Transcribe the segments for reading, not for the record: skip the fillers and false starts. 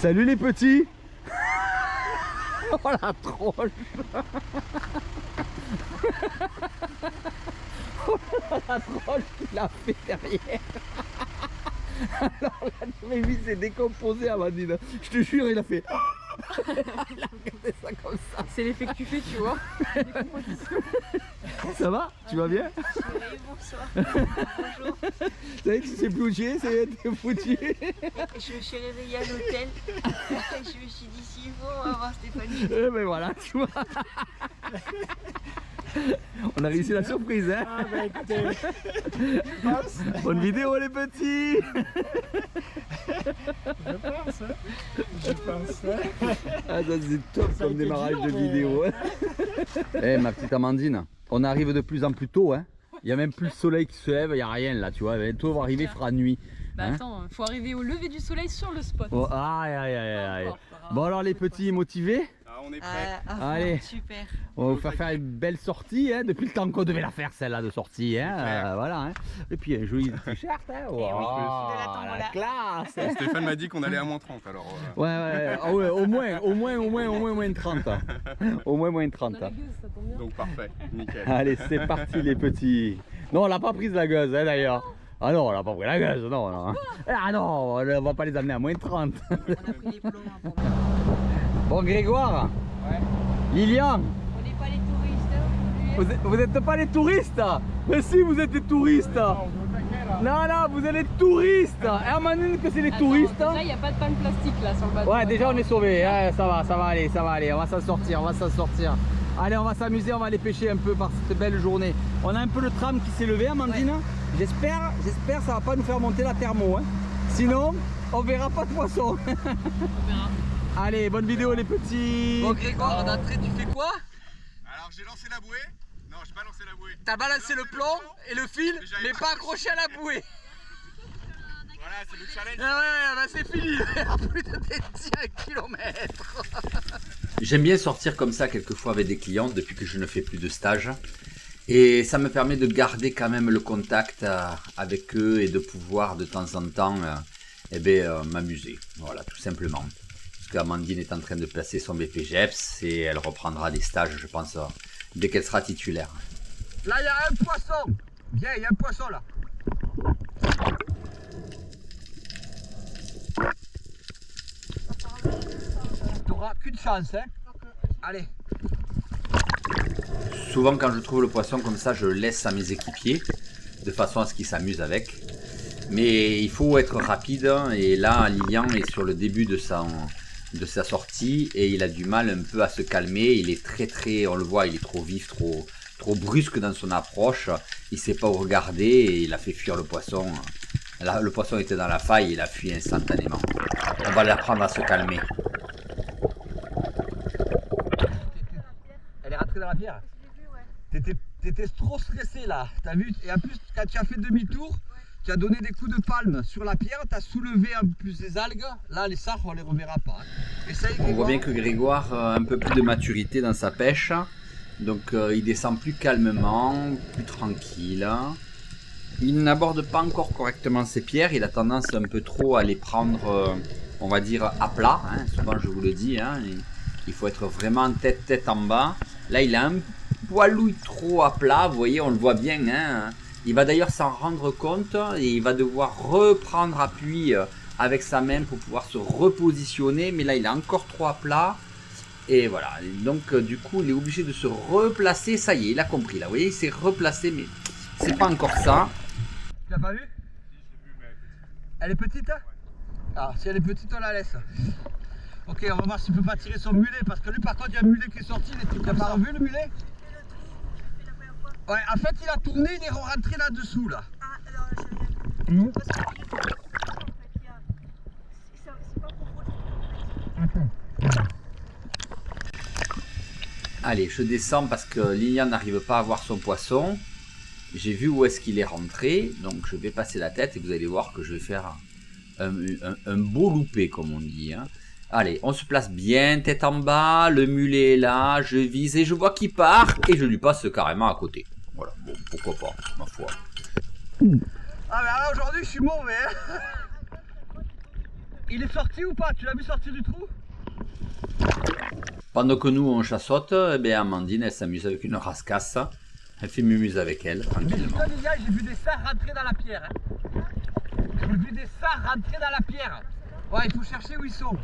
Salut les petits. Oh la tronche. Oh la tronche qu'il a fait derrière. Alors là, mais lui s'est décomposé, Amandine. Je te jure, il a fait. Regardez ça comme ça. C'est l'effet que tu fais, tu vois. Ça va? Tu vas bien? Oui, bonsoir. Bonjour. Ça y est, tu sais plus où tu es, t'es foutu. Je me suis réveillée à l'hôtel. Je me suis dit, s'il faut, on va voir Stéphanie. Eh ben voilà, tu vois. On a réussi la surprise, hein? Ah bah écoutez, Bonne vidéo les petits. je pense. Ah ça c'est top Ça a comme été démarrage dur, de mais- vidéo. Eh ma petite Amandine, on arrive de plus en plus tôt, hein? Il n'y a même plus le soleil qui se lève, il n'y a rien là, tu vois. Bientôt on va arriver, il fera nuit. Bah Hein? attends, faut arriver au lever du soleil sur le spot. Oh, aïe aïe aïe aïe. Encore, Bon alors les petits motivés, Ah, on est prêts. Allez. Super. on va vous faire une belle sortie, hein? Depuis le temps qu'on devait la faire celle-là de sortie, hein? Voilà, hein? Et puis un joli t-shirt, hein? Wow, de la tombola. la classe. Stéphane m'a dit qu'on allait à moins 30 alors. Ouais, ah ouais, au moins 30. Au moins 30. On a la gueuse, ça tombe bien. Donc parfait, nickel. Allez, c'est parti les petits. Non, on l'a pas prise la gueuse, hein, d'ailleurs. Ah non, on l'a pas pris la gueuse, non, non. Ah non, on va pas les amener à moins 30. On a pris les plombs. Hein, pour... Bon, Grégoire. Ouais. Lilian, On n'est pas les touristes. vous êtes pas les touristes. Mais si, vous êtes les touristes. Non, vous êtes les touristes. Hermanine que c'est les touristes. Déjà, il n'y a pas de panne plastique là sur le bateau. Ouais, déjà on est sauvés, hein, ça va aller, on va s'en sortir, Allez, on va s'amuser, on va aller pêcher un peu par cette belle journée. On a un peu le tram qui s'est levé, Amandine. Ouais. J'espère ça va pas nous faire monter la thermo, hein. Sinon, on verra pas de poisson. On verra. Allez, bonne vidéo les petits. Bon Grégoire, d'entrée tu fais quoi? Alors j'ai lancé la bouée. Non, j'ai pas lancé la bouée. T'as balancé le plomb et le fil, mais pas accroché à la bouée. Voilà, c'est le challenge. Ah ouais, bah c'est fini. À plus de 10 km. J'aime bien sortir comme ça quelquefois avec des clients depuis que je ne fais plus de stage. Et ça me permet de garder quand même le contact avec eux et de pouvoir de temps en temps m'amuser. Voilà, tout simplement. Parce qu'Amandine est en train de passer son BPGEPS et elle reprendra des stages, je pense, dès qu'elle sera titulaire. Là il y a un poisson. Viens, il y a un poisson là. T'auras qu'une chance, hein. Allez. Souvent quand je trouve le poisson comme ça, je le laisse à mes équipiers, de façon à ce qu'ils s'amusent avec. Mais il faut être rapide, et là Lilian est sur le début de sa sortie, et il a du mal un peu à se calmer. Il est très, on le voit, il est trop vif, trop brusque dans son approche. Il sait pas où regarder, et il a fait fuir le poisson. Là, le poisson était dans la faille, il a fui instantanément. On va l'apprendre à se calmer. Elle est rentrée dans la pierre. T'étais trop stressé là, t'as vu? Et en plus, quand tu as fait demi-tour, tu as donné des coups de palme sur la pierre, tu as soulevé un peu plus les algues. Là, les sarres, on les reverra pas. Essaye, On voit bien que Grégoire a un peu plus de maturité dans sa pêche. Donc il descend plus calmement, plus tranquille. Il n'aborde pas encore correctement ses pierres. Il a tendance un peu trop à les prendre, on va dire, à plat. Hein. Souvent je vous le dis, hein. Il faut être vraiment tête en bas. Là il a un poilouille trop à plat, vous voyez, on le voit bien. Hein. Il va d'ailleurs s'en rendre compte et il va devoir reprendre appui avec sa main pour pouvoir se repositionner. Mais là il est encore trop à plat. Et voilà, donc du coup il est obligé de se replacer. Ça y est, il a compris là, vous voyez, il s'est replacé, mais c'est pas encore ça. Tu l'as pas vu? Elle est petite, hein? Ah, si elle est petite, on la laisse. Ok, on va voir s'il peut pas tirer son mulet, parce que lui par contre il y a un mulet qui est sorti, tu n'as pas revu le mulet? Ouais, en fait il a tourné, il est rentré là-dessous là. Ah, alors je viens. Parce que il est pas profond, en fait. C'est pas profond, en fait. Allez, je descends parce que Lilian n'arrive pas à voir son poisson. J'ai vu où est-ce qu'il est rentré, donc je vais passer la tête et vous allez voir que je vais faire un beau loupé comme on dit. Hein. Allez, on se place bien, tête en bas, le mulet est là, je vise et je vois qu'il part et je lui passe carrément à côté. Voilà, bon, pourquoi pas, ma foi. Ah mais là aujourd'hui je suis mauvais hein. Il est sorti ou pas? Tu l'as vu sortir du trou? Pendant que nous on chassote, eh bien Amandine elle s'amuse avec une rascasse. Elle fait mumuse avec elle, Mais tranquillement. je te dis, j'ai vu des sards rentrer dans la pierre. Hein. J'ai vu des sards rentrer dans la pierre. Ouais, il faut chercher où ils sont.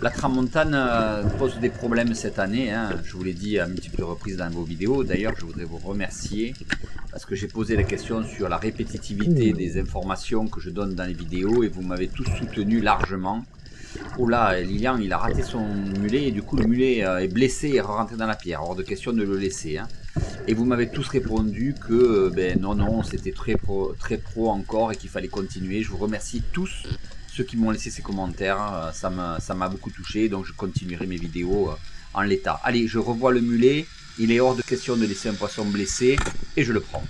La tramontane pose des problèmes cette année, hein. Je vous l'ai dit à multiples reprises dans vos vidéos. D'ailleurs, je voudrais vous remercier parce que j'ai posé la question sur la répétitivité des informations que je donne dans les vidéos et vous m'avez tous soutenu largement. Oh là, Lilian, il a raté son mulet et du coup le mulet est blessé et est rentré dans la pierre. Hors de question de le laisser. Hein. Et vous m'avez tous répondu que ben non, c'était très pro encore et qu'il fallait continuer. Je vous remercie tous ceux qui m'ont laissé ces commentaires. Ça m'a beaucoup touché, donc je continuerai mes vidéos en l'état. Allez, je revois le mulet. Il est hors de question de laisser un poisson blessé et je le prends.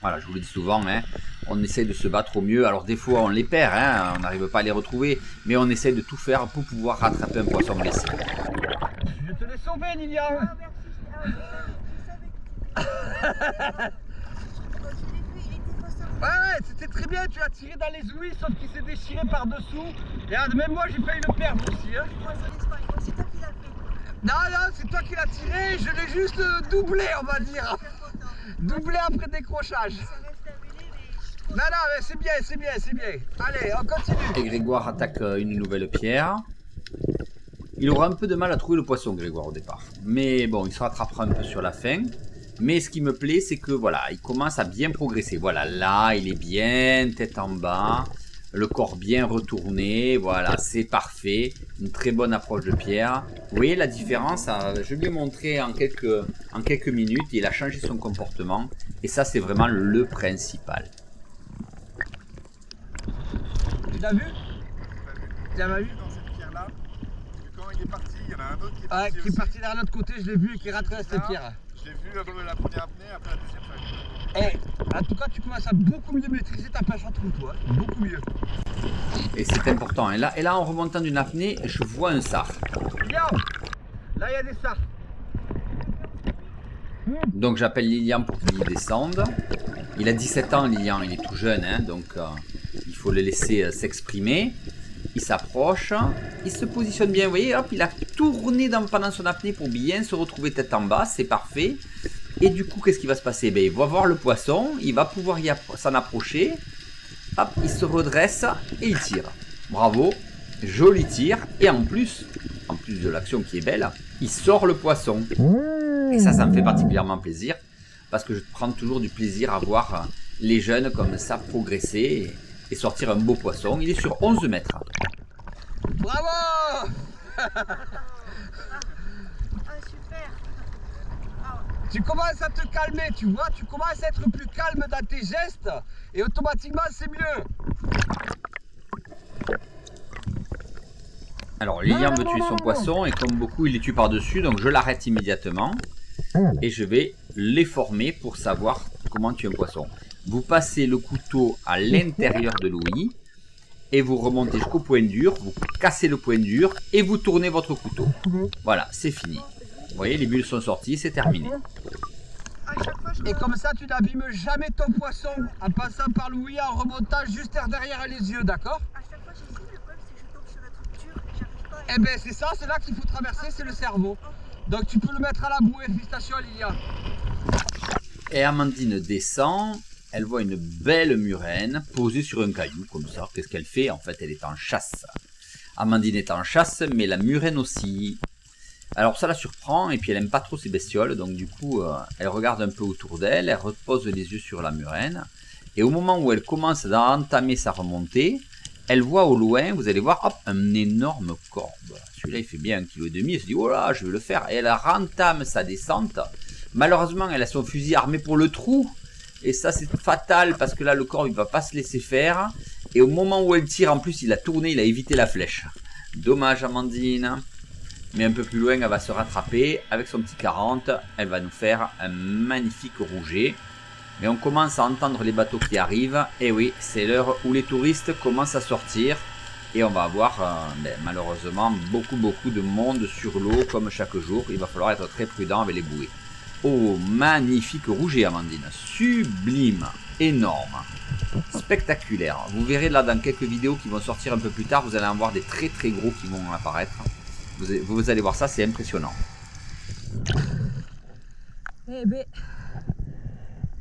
Voilà, je vous le dis souvent, hein, on essaie de se battre au mieux. Alors des fois on les perd, hein, on n'arrive pas à les retrouver, mais on essaie de tout faire pour pouvoir rattraper un poisson blessé. Je te l'ai sauvé, Lilian. Ah, merci. Ah, je savais que c'était. Je l'ai vu, il était face à moi. Ouais, c'était très bien, tu l'as tiré dans les ouïes, sauf qu'il s'est déchiré par dessous. Et même moi j'ai failli le perdre aussi. Hein. Moi, je laisse pas. C'est toi qui l'as fait. Non, c'est toi qui l'as tiré, je l'ai juste doublé, on va dire. Doublé après décrochage. Ça reste à mêler, mais. Non, mais c'est bien. Allez, on continue. Et Grégoire attaque une nouvelle pierre. Il aura un peu de mal à trouver le poisson, Grégoire, au départ. Mais bon, il se rattrapera un peu sur la fin. Mais ce qui me plaît, c'est que voilà, il commence à bien progresser. Voilà, là, il est bien tête en bas. Le corps bien retourné. Voilà, c'est parfait. Une très bonne approche de pierre. Vous voyez la différence? Je lui ai montré en quelques minutes. Il a changé son comportement. Et ça, c'est vraiment le principal. Tu l'as vu? Tu l'as vu? Dans cette pierre-là, quand il est parti, il y en a un autre qui est Ouais, parti qui est aussi. parti vers l'autre côté, je l'ai vu, et qui est rentré dans cette pierre. Je l'ai vu la première apnée, après la deuxième fois. En tout cas, tu commences à beaucoup mieux maîtriser ta pêche à trou, toi. Beaucoup mieux. Et c'est important. Et là, en remontant d'une apnée, je vois un sard. Lilian, là, il y a des sards. Donc j'appelle Lilian pour qu'il descende. Il a 17 ans, Lilian, il est tout jeune, hein, donc il faut le laisser s'exprimer. Il s'approche, il se positionne bien, vous voyez, hop, il a tourné pendant son apnée pour bien se retrouver tête en bas, c'est parfait. Et du coup, qu'est-ce qui va se passer? Ben, il va voir le poisson, il va pouvoir s'en approcher. Hop, il se redresse et il tire. Bravo, joli tir. Et en plus de l'action qui est belle, il sort le poisson. Et ça me fait particulièrement plaisir parce que je prends toujours du plaisir à voir les jeunes comme ça progresser et sortir un beau poisson. Il est sur 11 mètres. Bravo. Ah, super. Tu commences à te calmer, tu vois, tu commences à être plus calme dans tes gestes et automatiquement c'est mieux. Alors Lilian veut tuer son poisson et comme beaucoup il les tue par-dessus, donc je l'arrête immédiatement et je vais les former pour savoir comment tuer un poisson. Vous passez le couteau à l'intérieur de l'ouïe et vous remontez jusqu'au point dur, vous cassez le point dur et vous tournez votre couteau. Voilà, c'est fini. Vous voyez, les bulles sont sorties, c'est terminé. À chaque fois, je Et comme ça, tu n'abîmes jamais ton poisson en passant par l'ouïe, en remontant juste derrière les yeux, d'accord? À chaque fois, j'hésite. Le problème, c'est que je tombe sur un truc dur et j'arrive pas à. Eh ben c'est ça, c'est là qu'il faut traverser, c'est le cerveau. Donc tu peux le mettre à la bouée, félicitations Lilian. Et Amandine descend, elle voit une belle murène posée sur un caillou comme ça. Qu'est-ce qu'elle fait? En fait, elle est en chasse. Amandine est en chasse, mais la murène aussi. Alors ça la surprend et puis elle aime pas trop ces bestioles, donc du coup elle regarde un peu autour d'elle, elle repose les yeux sur la murène et au moment où elle commence à entamer sa remontée, elle voit au loin, vous allez voir, hop, un énorme corbe. Celui-là il fait bien 1,5 kg, elle se dit oh là je vais le faire et elle rentame sa descente. Malheureusement elle a son fusil armé pour le trou et ça c'est fatal parce que là le corbe il va pas se laisser faire et au moment où elle tire en plus il a tourné, il a évité la flèche. Dommage Amandine. Mais un peu plus loin, elle va se rattraper. Avec son petit 40, elle va nous faire un magnifique rouget. Mais on commence à entendre les bateaux qui arrivent. Et oui, c'est l'heure où les touristes commencent à sortir. Et on va avoir malheureusement beaucoup de monde sur l'eau comme chaque jour. Il va falloir être très prudent avec les bouées. Oh, magnifique rouget Amandine. Sublime. Énorme. spectaculaires. Vous verrez là dans quelques vidéos qui vont sortir un peu plus tard, vous allez en voir des très très gros qui vont apparaître. Vous allez voir ça, c'est impressionnant. Eh ben,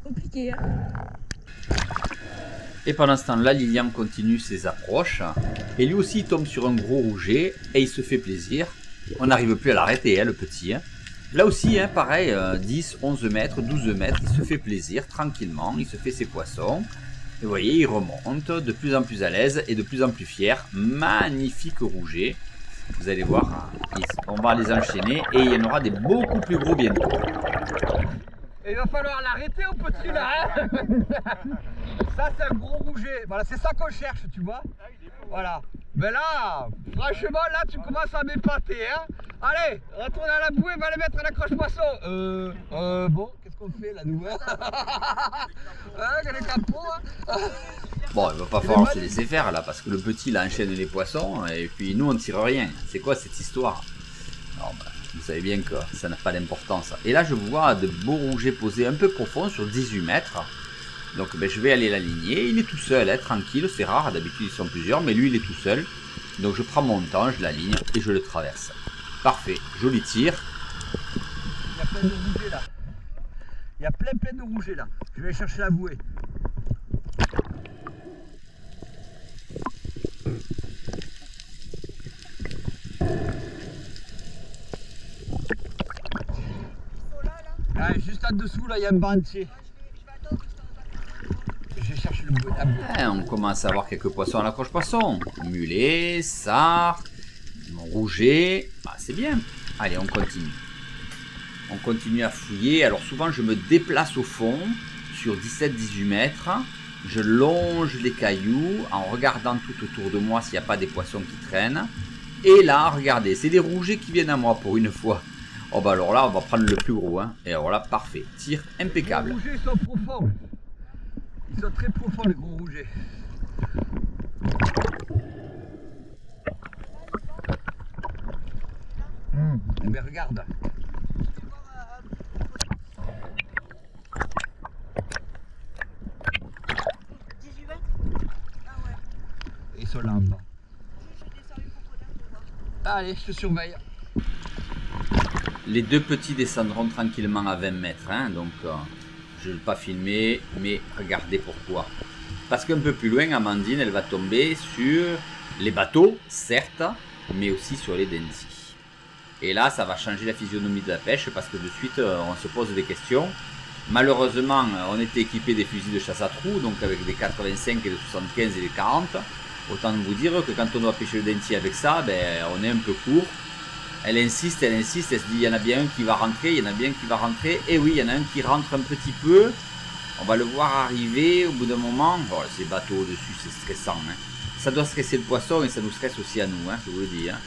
compliqué, hein. Et pendant ce temps-là, Lilian continue ses approches. Et lui aussi, il tombe sur un gros rouget et il se fait plaisir. On n'arrive plus à l'arrêter, hein, le petit. Hein. Là aussi, hein, pareil, 10, 11 mètres, 12 mètres, il se fait plaisir tranquillement, il se fait ses poissons. Et vous voyez, il remonte de plus en plus à l'aise et de plus en plus fier. Magnifique rouget. Vous allez voir, on va les enchaîner et il y en aura des beaucoup plus gros bientôt. Et il va falloir l'arrêter au petit là, hein. Ça c'est un gros rouget, voilà c'est ça qu'on cherche tu vois. Voilà, mais là, franchement là tu commences à m'épater hein. Allez, retourne à la bouée, va les mettre à la croche poisson. Bon, qu'est-ce qu'on fait là nous hein. Les capots hein. Bon, il va pas falloir se laisser faire là, parce que le petit il enchaîne les poissons et puis nous on tire rien. C'est quoi cette histoire? Non, bah, vous savez bien que ça n'a pas d'importance. Et là je vois de beaux rougets posés un peu profonds sur 18 mètres. Donc ben, je vais aller l'aligner. Il est tout seul, hein, tranquille, c'est rare, d'habitude ils sont plusieurs, mais lui il est tout seul. Donc je prends mon temps, je l'aligne et je le traverse. Parfait, joli tir. Il y a plein de rougets là. Il y a plein de rougets là. Je vais aller chercher la bouée. Ah, juste en dessous là, il y a un banc entier. Je vais chercher le bouée. On commence à avoir quelques poissons à la croche poisson. Mulet, sard, rouget. Bah, c'est bien. Allez, on continue. On continue à fouiller. Alors souvent je me déplace au fond sur 17-18 mètres. Je longe les cailloux en regardant tout autour de moi s'il n'y a pas des poissons qui traînent. Et là, regardez, c'est des rougets qui viennent à moi pour une fois. Oh bah alors là, on va prendre le plus gros. Hein. Et alors là, parfait. Tir impeccable. Les rougets sont profonds. Ils sont très profonds les gros rougets. Mais regarde. Ils sont là en bas. Allez, je te surveille. Les deux petits descendront tranquillement à 20 mètres. Hein, donc, je ne vais pas filmer, mais regardez pourquoi. Parce qu'un peu plus loin, Amandine, elle va tomber sur les bateaux, certes, mais aussi sur les dentis. Et là, ça va changer la physionomie de la pêche parce que de suite, on se pose des questions. Malheureusement, on était équipé des fusils de chasse à trous, donc avec des 85 et des 75 et des 40. Autant vous dire que quand on doit pêcher le dentier avec ça, ben, on est un peu court. Elle insiste, elle se dit il y en a bien un qui va rentrer, il y en a bien un qui va rentrer. Et oui, il y en a un qui rentre un petit peu. On va le voir arriver au bout d'un moment. Voilà, ces bateaux au-dessus, c'est stressant. Hein. Ça doit stresser le poisson et ça nous stresse aussi à nous, hein, je vous le dis. Hein.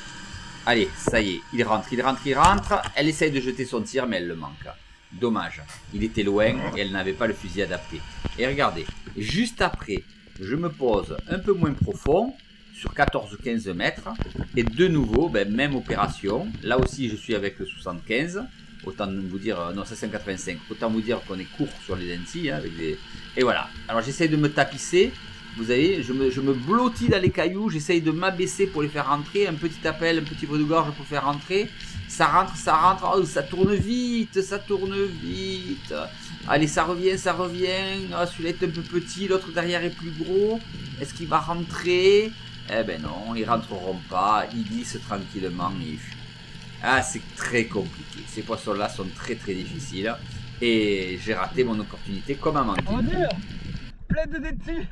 Allez, ça y est, il rentre. Elle essaye de jeter son tir, mais elle le manque. Dommage, il était loin et elle n'avait pas le fusil adapté. Et regardez, juste après, je me pose un peu moins profond, sur 14-15 mètres, et de nouveau, ben, même opération. Là aussi, je suis avec le 75, autant vous dire, non, c'est 185, autant vous dire qu'on est court sur les lentilles. Hein, avec des... Et voilà, alors j'essaye de me tapisser. Vous savez, je me blottis dans les cailloux, j'essaye de m'abaisser pour les faire rentrer, un petit appel, un petit bruit de gorge pour faire rentrer. Ça rentre, oh, ça tourne vite. Allez, ça revient. Oh, celui-là est un peu petit, l'autre derrière est plus gros. Est-ce qu'il va rentrer? Eh ben non, ils rentreront pas, ils glissent tranquillement et ils fuient. Ah, c'est très compliqué. Ces poissons-là sont très très difficiles. Et j'ai raté mon opportunité comme Amandine. Oh Dieu, plein de dentis.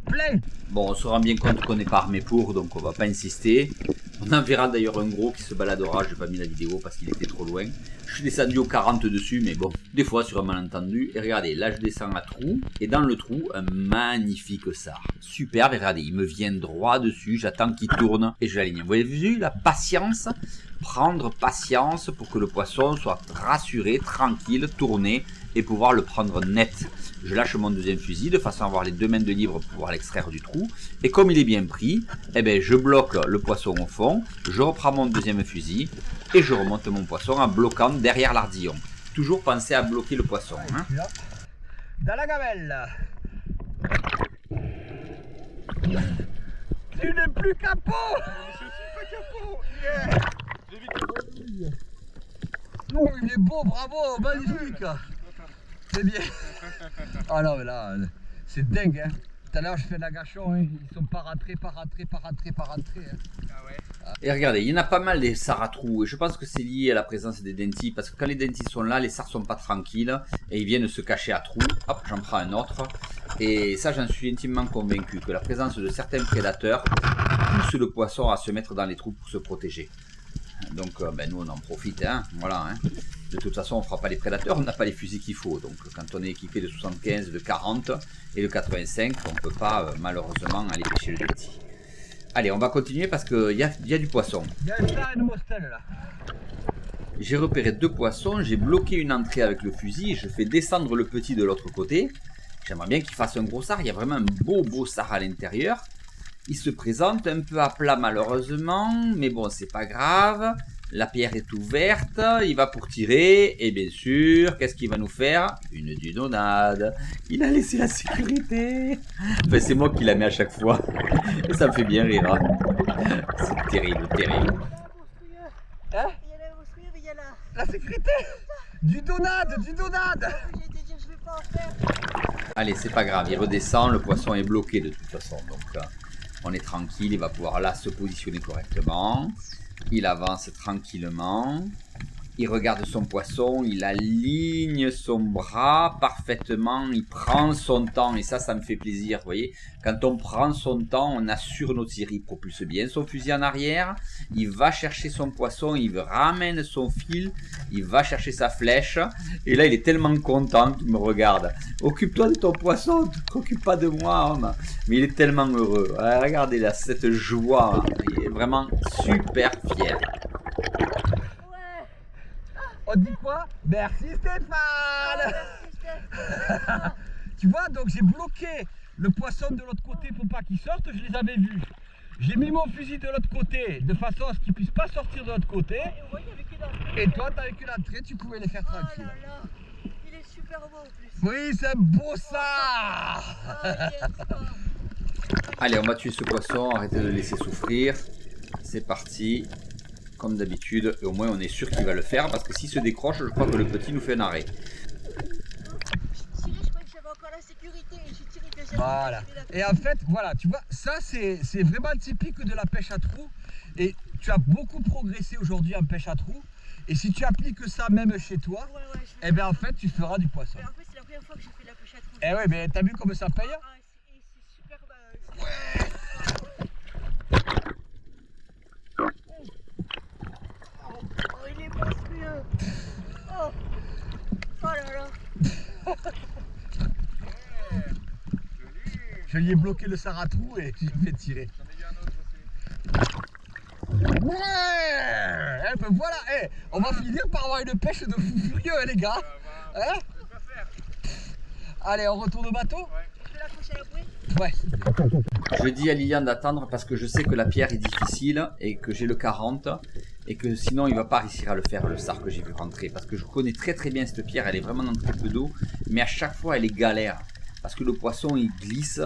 Plein. Bon, on se rend bien compte qu'on n'est pas armé pour, donc on va pas insister. On en verra d'ailleurs un gros qui se baladera, j'ai pas mis la vidéo parce qu'il était trop loin. Je suis descendu au 40 dessus, mais bon, des fois sur un malentendu. Et regardez, là je descends à trou, et dans le trou, un magnifique sard. Superbe, et regardez, il me vient droit dessus, j'attends qu'il tourne, et je l'aligne. Vous avez vu la patience? Prendre patience pour que le poisson soit rassuré, tranquille, tourné, et pouvoir le prendre net. Je lâche mon deuxième fusil de façon à avoir les deux mains de libre pour pouvoir l'extraire du trou. Et comme il est bien pris, eh ben, je bloque le poisson au fond, je reprends mon deuxième fusil et je remonte mon poisson en bloquant derrière l'ardillon. Toujours penser à bloquer le poisson. Hein. Dans la gamelle. Tu n'es plus capot. Je suis pas capot. Yeah. J'ai vite. Oh, il est beau, bravo, magnifique. C'est bien. Ah non, mais là, c'est dingue. Hein. Tout à l'heure, je fais l'agachon, hein. Ils sont pas rentrés. Hein. Ah ouais. Et regardez, il y en a pas mal des sards à trous, et je pense que c'est lié à la présence des dentis, parce que quand les dentis sont là, les sards sont pas tranquilles, et ils viennent se cacher à trous. Hop, j'en prends un autre. Et ça, j'en suis intimement convaincu, que la présence de certains prédateurs pousse le poisson à se mettre dans les trous pour se protéger. Donc nous on en profite, hein, voilà. Hein. De toute façon on fera pas les prédateurs, on n'a pas les fusils qu'il faut. Donc quand on est équipé de 75, de 40 et de 85, on peut pas malheureusement aller pêcher le dentis. Allez, on va continuer parce qu'il y a du poisson. Il y a une mostelle là. J'ai repéré 2 poissons, j'ai bloqué une entrée avec le fusil, je fais descendre le petit de l'autre côté. J'aimerais bien qu'il fasse un gros sard, il y a vraiment un beau sard à l'intérieur. Il se présente un peu à plat malheureusement, mais bon c'est pas grave. La pierre est ouverte, il va pour tirer, et bien sûr, qu'est-ce qu'il va nous faire? Une dunonade. Il a laissé la sécurité. Enfin c'est moi qui la mets à chaque fois. Et ça me fait bien rire. Hein. C'est terrible. Hein? Il y a la monstrueuse, mais il y a La sécurité. Du donade. J'ai été dire, je vais pas en faire. Allez, c'est pas grave, il redescend, le poisson est bloqué de toute façon. Donc on est tranquille, il va pouvoir là se positionner correctement. Il avance tranquillement. Il regarde son poisson, il aligne son bras parfaitement, il prend son temps et ça me fait plaisir, vous voyez. Quand on prend son temps, on assure nos tirs, il propulse bien son fusil en arrière, il va chercher son poisson, il ramène son fil, il va chercher sa flèche et là il est tellement content qu'il me regarde. Occupe-toi de ton poisson, ne t'occupe pas de moi, homme. Mais il est tellement heureux, regardez là, cette joie, il est vraiment super fier. On dit quoi? Merci Stéphane. Tu vois, donc j'ai bloqué le poisson de l'autre côté pour pas qu'il sorte, je les avais vus. J'ai mis mon fusil de l'autre côté de façon à ce qu'ils puissent pas sortir de l'autre côté. Et toi, t'avais que l'entrée, tu pouvais les faire tranquille. Oh là là, il est super beau en plus. Oui, c'est beau ça. Ah, yes. Allez, on va tuer ce poisson, arrêtez de le laisser souffrir. C'est parti. Comme d'habitude, et au moins on est sûr qu'il va le faire, parce que s'il se décroche, je crois que le petit nous fait un arrêt. Je crois que j'avais encore la sécurité et j'ai tiré deuxième. Voilà. Et en fait, voilà, tu vois, ça c'est vraiment typique de la pêche à trous. Et tu as beaucoup progressé aujourd'hui en pêche à trous. Et si tu appliques ça même chez toi, eh bien en fait tu feras du poisson. En fait, c'est la première fois que je fais de la pêche à trous. Eh ouais, mais t'as vu comme ça paye? Ah, c'est super. Ouais. Oh, il est monstrueux. Oh là là. Je lui ai bloqué le sard à trous et j'ai fait tirer. Ouais. Eh ben voilà, on va finir par avoir une pêche de fou furieux les gars. Hein? Allez, on retourne au bateau? Je vais l'accrocher à la bouée. Ouais. Je dis à Lilian d'attendre parce que je sais que la pierre est difficile et que j'ai le 40 et que sinon il va pas réussir à le faire, le sard que j'ai vu rentrer, parce que je connais très bien cette pierre, elle est vraiment dans très peu d'eau, mais à chaque fois elle est galère parce que le poisson il glisse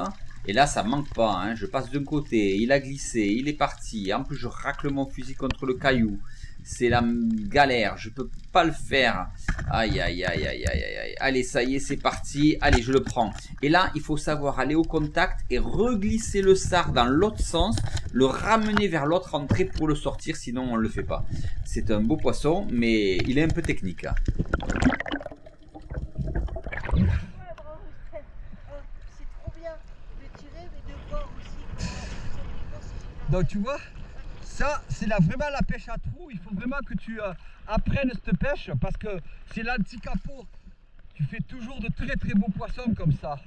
et là ça manque pas, hein. Je passe d'un côté, il a glissé, il est parti, en plus je racle mon fusil contre le caillou, c'est la galère, je peux pas le faire. Aïe aïe aïe aïe aïe aïe. Allez, ça y est, c'est parti. Allez, je le prends. Et là, il faut savoir aller au contact et reglisser le sard dans l'autre sens, le ramener vers l'autre entrée pour le sortir, sinon on le fait pas. C'est un beau poisson, mais il est un peu technique. Hein. C'est trop bien de tirer, mais de voir aussi. Donc tu vois, ça c'est vraiment la pêche à trous. Il faut vraiment que tu apprennes cette pêche parce que c'est l'anti-capot. Tu fais toujours de très beaux poissons comme ça.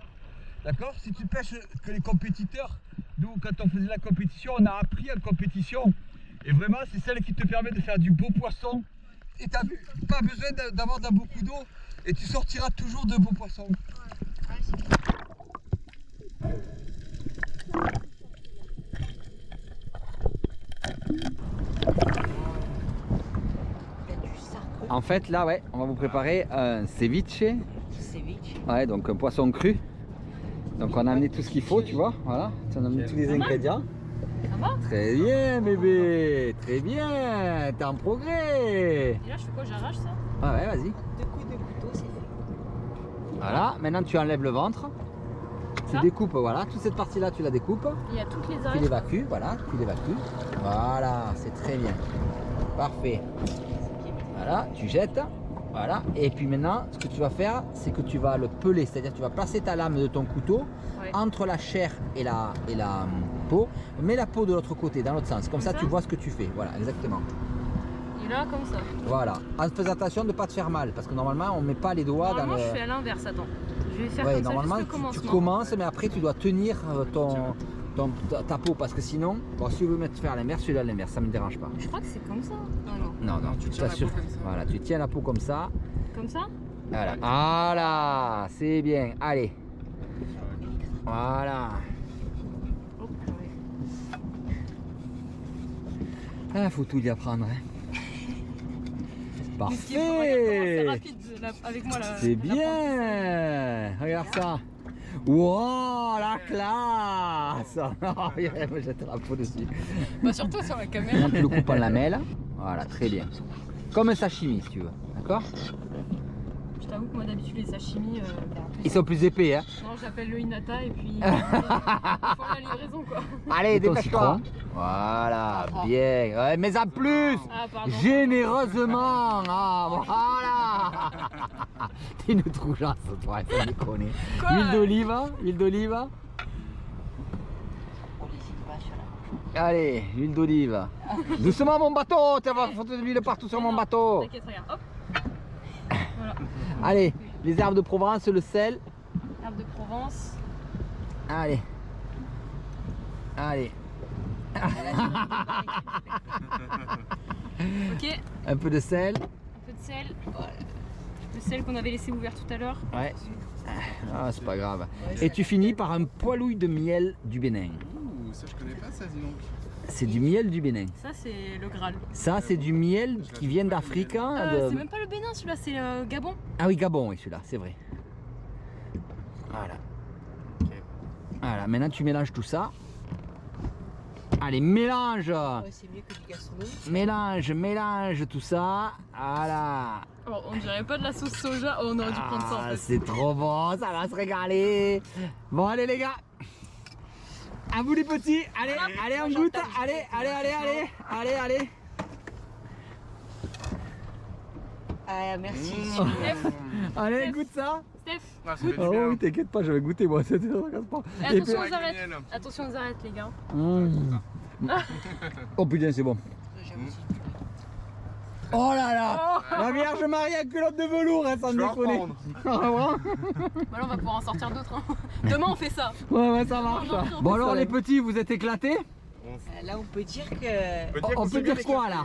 D'accord? Si tu pêches que les compétiteurs, nous quand on faisait la compétition, on a appris en compétition. Et vraiment c'est celle qui te permet de faire du beau poisson. Et t'as vu, pas besoin d'avoir beaucoup d'eau et tu sortiras toujours de beaux poissons. En fait là ouais, on va vous préparer un ceviche. Ceviche. Ouais, donc un poisson cru. Donc on a amené tout ce qu'il faut, tu vois, voilà. On a amené tous les ingrédients. Ça va? Très bien bébé, très bien, t'es en progrès. Et là, je fais quoi? J'arrache ça? Ah ouais, vas-y. 2 coups de couteau, c'est fait. Voilà, maintenant tu enlèves le ventre. Tu Ça découpes, voilà, toute cette partie-là tu la découpes. Il y a toutes les Tu oreilles. l'évacues, voilà, tu l'évacues. Voilà, c'est très bien. Parfait. Voilà, tu jettes. Voilà, et puis maintenant, ce que tu vas faire, c'est que tu vas le peler, c'est-à-dire tu vas placer ta lame de ton couteau Ouais. entre la chair et la peau. Mets la peau de l'autre côté, dans l'autre sens. Comme Comme ça, ça tu vois ce que tu fais. Voilà, exactement. Et là, comme ça. Voilà. En faisant attention de ne pas te faire mal, parce que normalement, on ne met pas les doigts dans Normalement, le... je fais à l'inverse, attends. Je vais faire Ouais, comme ça normalement, jusqu'au tu commencement. commences, mais après, tu dois tenir ta peau, parce que sinon, bon, si tu veux mettre faire à l'inverse, celui-là à l'inverse, ça ne me dérange pas. Je crois que c'est comme ça. Ah non. Non, non, tu t'assures. Voilà, tu tiens la peau comme ça. Comme ça? Voilà, voilà, c'est bien. Allez. Voilà. Oh, purée. Ah, faut tout y apprendre. Hein. Mais ce qui est c'est Parfait. rapide avec moi là. C'est bien. Regarde ça. Wow, la classe. Oh, yeah, moi, jette la peau dessus. Bah, surtout sur la caméra. Maintenant, tu le coupes en lamelles. Voilà, très bien. Comme un sashimi, si tu veux. D'accord? Je t'avoue que moi d'habitude les sashimi, Ils sont plus épais, hein. non, j'appelle le Hinata et puis il faut la livraison quoi. Allez, dépêche-toi. Voilà, bien. Ouais, mais en plus, Ah pardon. généreusement. Ah, voilà. T'es une troujasse, toi, faut déconner. Quoi? Huile d'olive, huile d'olive. On les y va sur la... Allez, huile d'olive. Doucement, mon bateau. Tu vas foutre de l'huile partout sur mon bateau. T'inquiète, regarde, hop. Voilà. Allez, les herbes de Provence, le sel. Herbe de Provence. Allez. Allez. Ok, Un peu de sel. un peu de sel. Le sel qu'on avait laissé ouvert tout à l'heure. Ouais. Ah, c'est pas grave. Et tu finis par un poilouille de miel du Bénin. Ouh, ça je connais pas ça, dis donc. C'est du miel du Bénin. Ça c'est le Graal. Ça, c'est du miel qui vient d'Afrique. Hein, de- C'est même pas le Bénin celui-là, c'est le Gabon. Ah oui, Gabon, oui, celui-là, c'est vrai. Voilà. Voilà, maintenant tu mélanges tout ça. Allez, mélange. Ouais, c'est mieux que du gastronomie. Mélange, mélange tout ça. Voilà. Alors, on dirait pas de la sauce soja, oh, on aurait dû prendre ça en Ah, fait. c'est trop bon, ça va se régaler. Bon, allez les gars. À vous les petits. Allez, allez en goûte. Allez, allez, allez, allez. Allez, allez. Ah, merci. Steph, Allez, goûte ça. Steph, Ah, ça fait du Oh bien. oui, t'inquiète pas, je vais goûter moi. Ça te regarde pas. et Et attention puis- aux arêtes. Miel. Attention aux arêtes les gars. Mmh. Oh putain, c'est bon. Oh là là. La Vierge Marie à culotte de velours, hein, sans Je vais en déconner. prendre. Ah, vraiment. Bah là on va pouvoir en sortir d'autres. Hein. Demain on fait ça. Ouais, ouais, ça marche. Bon alors les petits, vous êtes éclatés? Là, on peut dire que... On peut dire quoi là?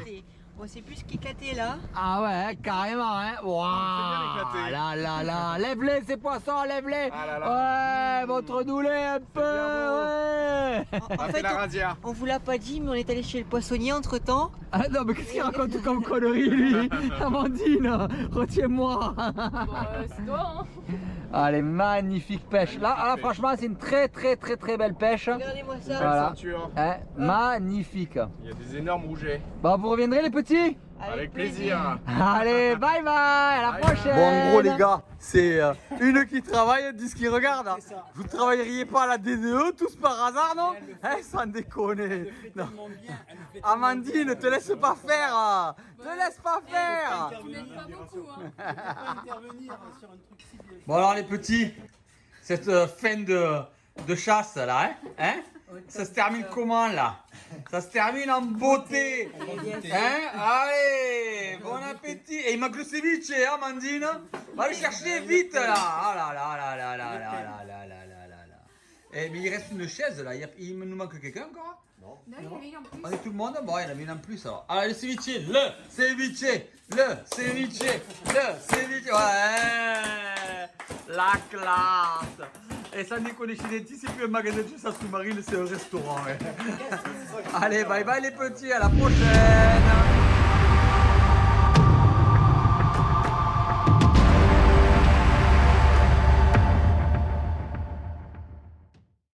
On sait plus ce qui est éclaté là. Ah ouais, carrément, hein. Waouh. éclaté. Là là là, lève-les ces poissons, lève-les. Ah là là. Ouais, votre doulet un peu. Ouais. En On a fait, fait la radia. on vous l'a pas dit, mais on est allé chez le poissonnier entre temps. Ah non, mais qu'est-ce qu'il raconte comme connerie lui? Amandine, retiens-moi. Bon c'est toi hein. Allez, magnifique pêche. Là, franchement, c'est une très très très très belle pêche. Regardez-moi ça. Voilà. Ceinture. Hein, magnifique. Il y a des énormes rougets. Bon, vous reviendrez les petits? Avec plaisir. Allez, bye bye, à la Bye prochaine. bye. Bon, en gros, les gars, c'est une qui travaille, 10 qui regardent. Vous travailleriez pas à la DDE tous par hasard, non? Hein, sans déconner. Non. Amandine, te laisse pas faire. Te laisse pas faire. Tu m'aides pas beaucoup hein. Bon, alors, les petits, cette fin de chasse là, hein? Ça se termine comment là? Ça se termine en beauté. Hein? Allez, bon appétit. Et il manque le ceviche, hein, Amandine? Va le chercher vite là. Ah là là là là là là là là là là là là. Eh, mais il reste une chaise là. Il nous manque quelqu'un encore? Non. On est tout le monde? Bon, il y en a une en plus alors. Allez, le ceviche, le ceviche, le ceviche, le ceviche. Ouais, la classe. Et sans déconner, chez Denti, c'est plus un magasin de chasse sous-marine, c'est un restaurant. Ouais. Allez, bye bye les petits, à la prochaine.